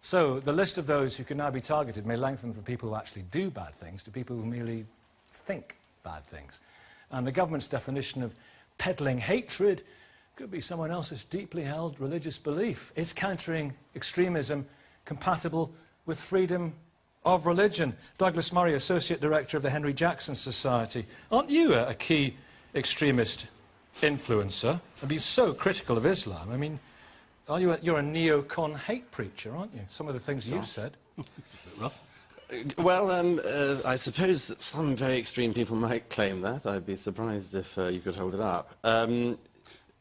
So the list of those who can now be targeted may lengthen from people who actually do bad things to people who merely think bad things. And the government's definition of peddling hatred could be someone else's deeply held religious belief. Is countering extremism compatible with freedom of religion? Douglas Murray, Associate Director of the Henry Jackson Society. Aren't you a key extremist influencer? I've been so critical of Islam. I mean, you're a neocon hate preacher, aren't you? Some of the things you've said. Rough. Well, I suppose that some very extreme people might claim that. I'd be surprised if you could hold it up.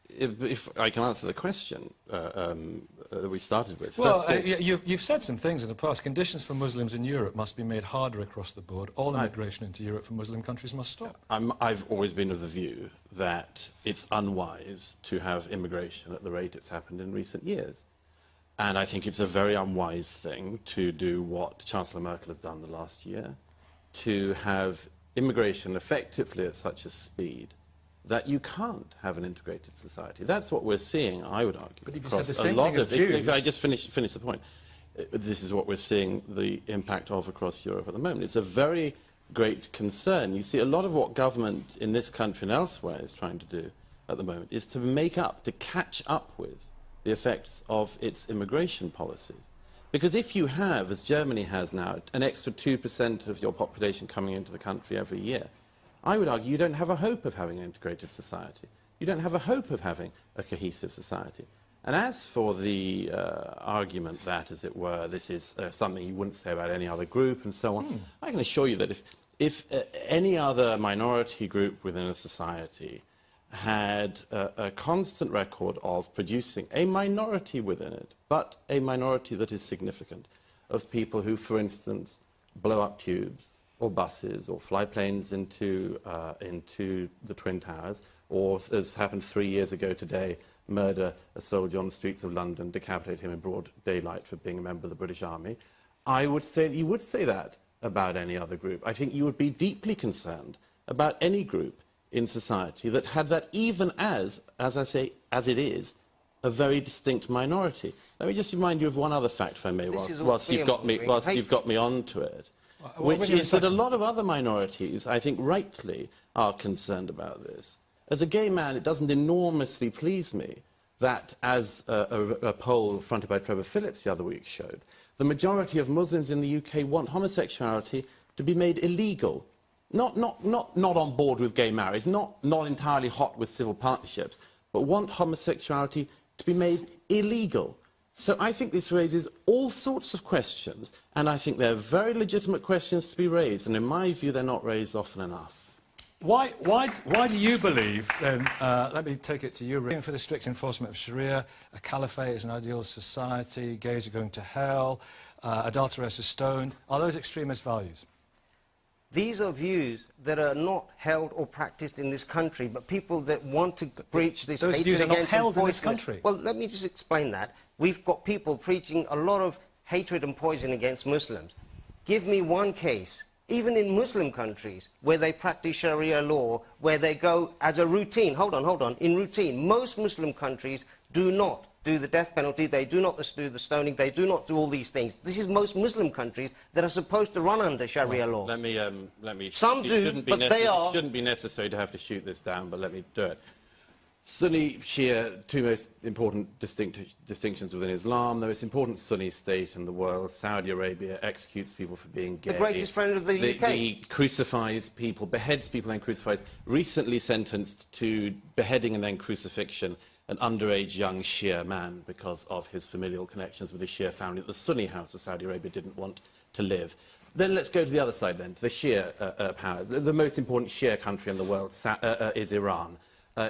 If I can answer the question that we started with. Well, you've said some things in the past. Conditions for Muslims in Europe must be made harder across the board. All immigration into Europe from Muslim countries must stop. I've always been of the view that it's unwise to have immigration at the rate it's happened in recent years. And I think it's a very unwise thing to do what Chancellor Merkel has done the last year, to have immigration effectively at such a speed that you can't have an integrated society. That's what we're seeing, I would argue. But if you said the same thing of Jews... If I just finish the point. This is what we're seeing the impact of across Europe at the moment. It's a very great concern. You see, a lot of what government in this country and elsewhere is trying to do at the moment is to make up, to catch up with the effects of its immigration policies. Because if you have, as Germany has now, an extra 2% of your population coming into the country every year, I would argue you don't have a hope of having an integrated society. You don't have a hope of having a cohesive society. And as for the argument that, as it were, this is something you wouldn't say about any other group and so on, I can assure you that if any other minority group within a society had a constant record of producing a minority within it, but a minority that is significant, of people who, for instance, blow up tubes or buses or fly planes into the Twin Towers, or, as happened 3 years ago today, murder a soldier on the streets of London, decapitate him in broad daylight for being a member of the British Army, I would say that you would say that about any other group. I think you would be deeply concerned about any group in society that had that, even as I say, as it is, a very distinct minority. Let me just remind you of one other fact, if I may, whilst you've got me onto it, which is that a lot of other minorities, I think rightly, are concerned about this. As a gay man, it doesn't enormously please me that, as a poll fronted by Trevor Phillips the other week showed, the majority of Muslims in the UK want homosexuality to be made illegal. Not on board with gay marriage, not entirely hot with civil partnerships, but want homosexuality to be made illegal. So I think this raises all sorts of questions, and I think they're very legitimate questions to be raised, and in my view, they're not raised often enough. Why do you believe, then, let me take it to you, for the strict enforcement of Sharia, a caliphate is an ideal society, gays are going to hell, adulteress is stoned? Are those extremist values? These are views that are not held or practiced in this country, but people that want to preach this those views are not held in this country. Well, let me just explain that. We've got people preaching a lot of hatred and poison against Muslims. Give me one case, even in Muslim countries, where they practice Sharia law, where they go as a routine, hold on, in routine. Most Muslim countries do not do the death penalty, they do not do the stoning, they do not do all these things. This is most Muslim countries that are supposed to run under Sharia law. Let me... Some do, but they are... It shouldn't be necessary to have to shoot this down, but let me do it. Sunni, Shia, two most important distinctions within Islam. The most important Sunni state in the world, Saudi Arabia, executes people for being gay. The greatest friend of the UK. He crucifies people, beheads people and crucifies. Recently sentenced to beheading and then crucifixion an underage young Shia man because of his familial connections with the Shia family that the Sunni house of Saudi Arabia didn't want to live. Then let's go to the other side then, to the Shia powers. The most important Shia country in the world is Iran.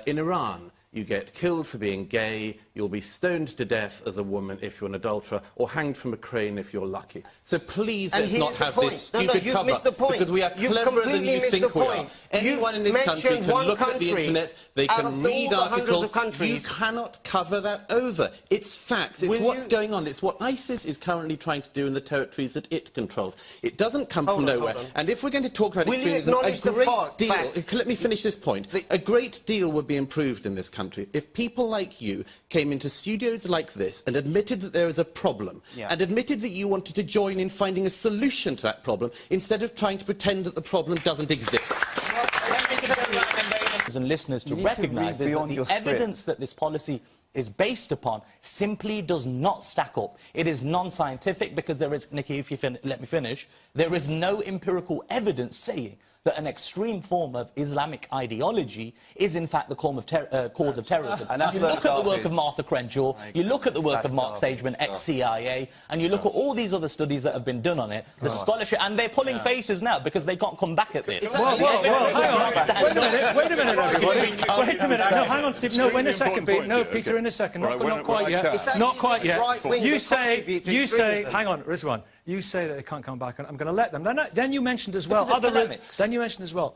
In Iran, you get killed for being gay, you'll be stoned to death as a woman if you're an adulterer, or hanged from a crane if you're lucky. So please, let's not have this stupid cover, because we are cleverer than you think we are. Anyone in this country can look at the internet, they can read articles. You cannot cover that over. It's fact. It's what's going on. It's what ISIS is currently trying to do in the territories that it controls. It doesn't come from nowhere. And if we're going to talk about extremism, a great deal... Let me finish this point. A great deal would be improved in this country country if people like you came into studios like this and admitted that there is a problem and admitted that you wanted to join in finding a solution to that problem instead of trying to pretend that the problem doesn't exist. And listeners to recognise is that the evidence that this policy is based upon simply does not stack up. It is non-scientific because there is, Nikki, if you let me finish, there is no empirical evidence saying that an extreme form of Islamic ideology is, in fact, the cause of terrorism. And you look at the work of Martha Crenshaw, you look at the work of Mark Sageman, ex-CIA, and you look at all these other studies that have been done on it, the scholarship, and they're pulling faces now because they can't come back at this. Whoa, wait a minute, everybody. Wait a minute. No, hang on, Steve. No, in a second, Pete. No, Peter, in a second. Not quite yet. Not quite yet. You say, hang on, Rizwan. You say that they can't come back, and I'm going to let them. Then you mentioned as well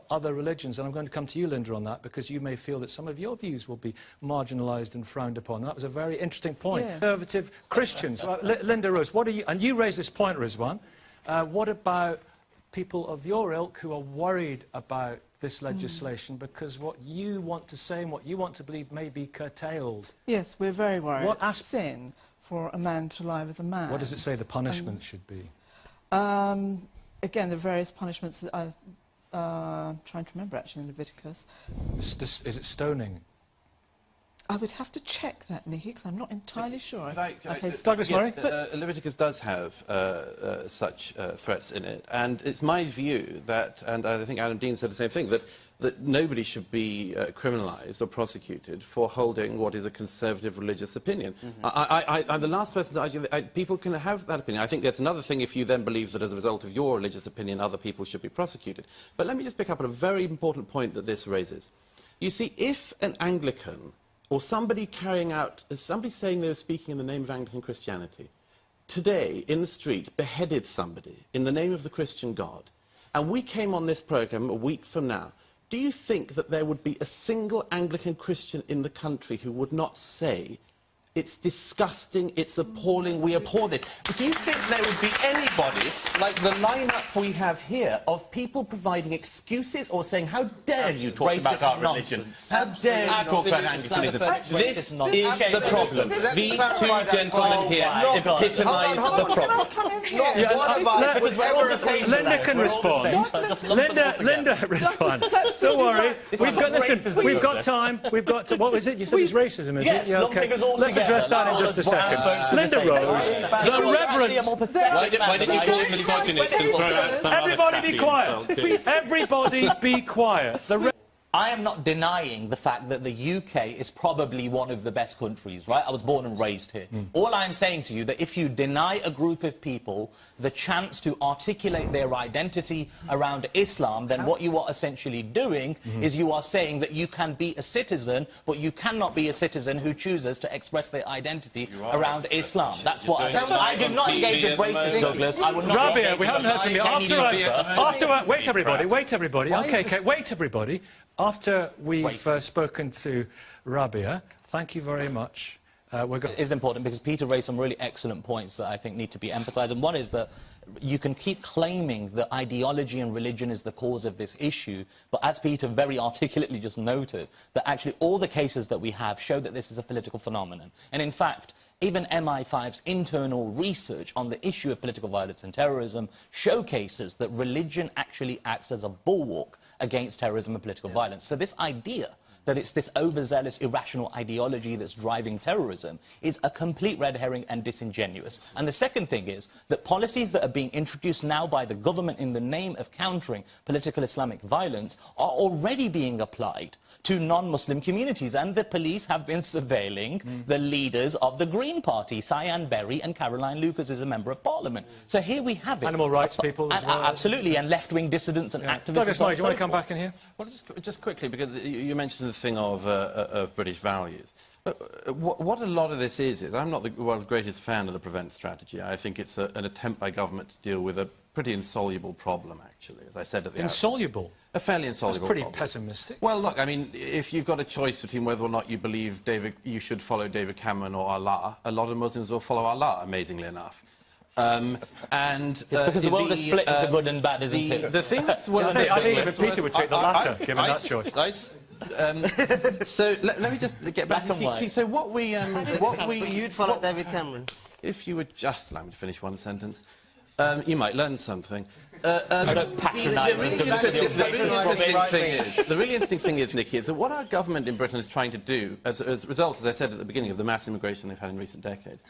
other religions, and I'm going to come to you, Linda, on that, because you may feel that some of your views will be marginalised and frowned upon. That was a very interesting point. Yeah. Conservative Christians. Linda Rose, what are you... And you raised this point, Rizwan. What about people of your ilk who are worried about this legislation because what you want to say and what you want to believe may be curtailed? Yes, we're very worried. What sin for a man to lie with a man? What does it say the punishment should be? Again, the various punishments that I'm trying to remember, actually, in Leviticus. Is it stoning? I would have to check that, Nikki, because I'm not entirely sure. Douglas Murray? Leviticus does have such threats in it, and it's my view that, and I think Adam Dean said the same thing, that nobody should be criminalised or prosecuted for holding what is a conservative religious opinion. I'm the last person to argue that people can have that opinion. I think there's another thing if you then believe that as a result of your religious opinion, other people should be prosecuted. But let me just pick up on a very important point that this raises. You see, if an Anglican or somebody somebody saying they were speaking in the name of Anglican Christianity, today, in the street, beheaded somebody in the name of the Christian God, and we came on this programme a week from now, do you think that there would be a single Anglican Christian in the country who would not say, it's disgusting, it's appalling, we abhor this? But do you think there would be anybody, like the lineup we have here, of people providing excuses or saying, how dare you talk about our religion? How dare you talk about Anglicanism? This is the problem. These two gentlemen here epitomise the problem. Linda can respond. Linda respond. Don't worry. We've got time. What was it? You said it's racism, is it? Yeah, okay. Let's address that in just a second. Linda Rose, the Reverend... Why didn't you call him misogynist and throw out some Everybody be quiet. Everybody be quiet. I am not denying the fact that the UK is probably one of the best countries, right? I was born and raised here. All I'm saying to you that if you deny a group of people the chance to articulate their identity around Islam, then what you are essentially doing is you are saying that you can be a citizen, but you cannot be a citizen who chooses to express their identity around Islam. That's what I do not engage with racism, Douglas. I would not. Rabia, we haven't heard from you. Wait, everybody. Okay, wait, everybody. After we've spoken to Rabia, thank you very much. It is important because Peter raised some really excellent points that I think need to be emphasised. And one is that you can keep claiming that ideology and religion is the cause of this issue, but as Peter very articulately just noted, that actually all the cases that we have show that this is a political phenomenon. And in fact, even MI5's internal research on the issue of political violence and terrorism showcases that religion actually acts as a bulwark against terrorism and political violence. So this idea that it's this overzealous, irrational ideology that's driving terrorism is a complete red herring and disingenuous. And the second thing is that policies that are being introduced now by the government in the name of countering political Islamic violence are already being applied to non-Muslim communities, and the police have been surveilling the leaders of the Green Party, Cyan Berry and Caroline Lucas is a member of Parliament. So here we have it. Animal rights people as well. Absolutely, and left-wing dissidents and activists. Douglas Murray, do you want to come back in here? Well, just quickly, because you mentioned the thing of British values. What a lot of this is I'm not the world's greatest fan of the prevent strategy. I think it's an attempt by government to deal with a pretty insoluble problem, actually, as I said at the outset. Insoluble? A fairly insoluble problem. That's pretty pessimistic. Well, look, I mean, if you've got a choice between whether or not you believe you should follow David Cameron or Allah, a lot of Muslims will follow Allah, amazingly enough. It's because the world is split into good and bad, isn't it? The thing that's... I think even Peter would take the latter, given that choice. So let me just get back. Black and white. So what we You'd follow David Cameron. if you would just allow me to finish one sentence, you might learn something. I don't patronise The really interesting thing is, Nikki, is that what our government in Britain is trying to do, as a result, as I said at the beginning, of the mass immigration they've had in recent decades,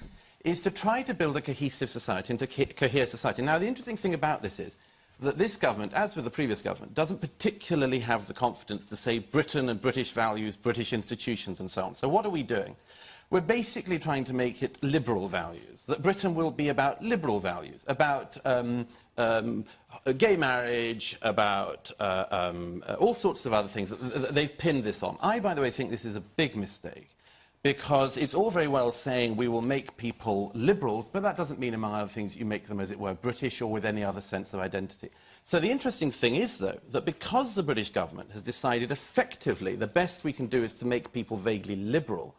is to try to build a cohesive society and to cohere society. Now, the interesting thing about this is that this government, as with the previous government, doesn't particularly have the confidence to say Britain and British values, British institutions, and so on. So what are we doing? We're basically trying to make it liberal values, that Britain will be about liberal values, about gay marriage, about all sorts of other things. They've pinned this on. I, by the way, think this is a big mistake, because it's all very well saying we will make people liberals, but that doesn't mean, among other things, you make them, as it were, British or with any other sense of identity. So the interesting thing is, though, that because the British government has decided effectively the best we can do is to make people vaguely liberal,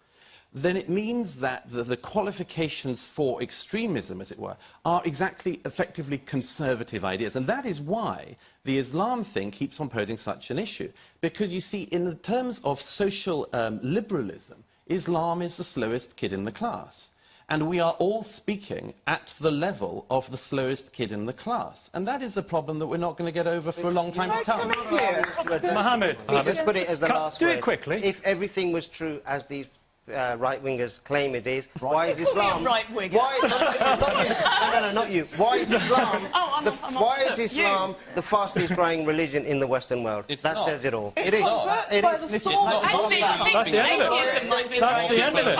then it means that the qualifications for extremism, as it were, are exactly, effectively conservative ideas. And that is why the Islam thing keeps on posing such an issue. Because, you see, in the terms of social liberalism, Islam is the slowest kid in the class. And we are all speaking at the level of the slowest kid in the class. And that is a problem that we're not going to get over for a long time to come. Mohammed, Just put it as the last word. do it quickly. If everything was true as these right-wingers claim it is, why is Islam... right-winger. Why, not you. Why is Islam... why is Islam the fastest growing religion in the Western world? That says it all. It is. It is. That's the end of it. That's the end of it.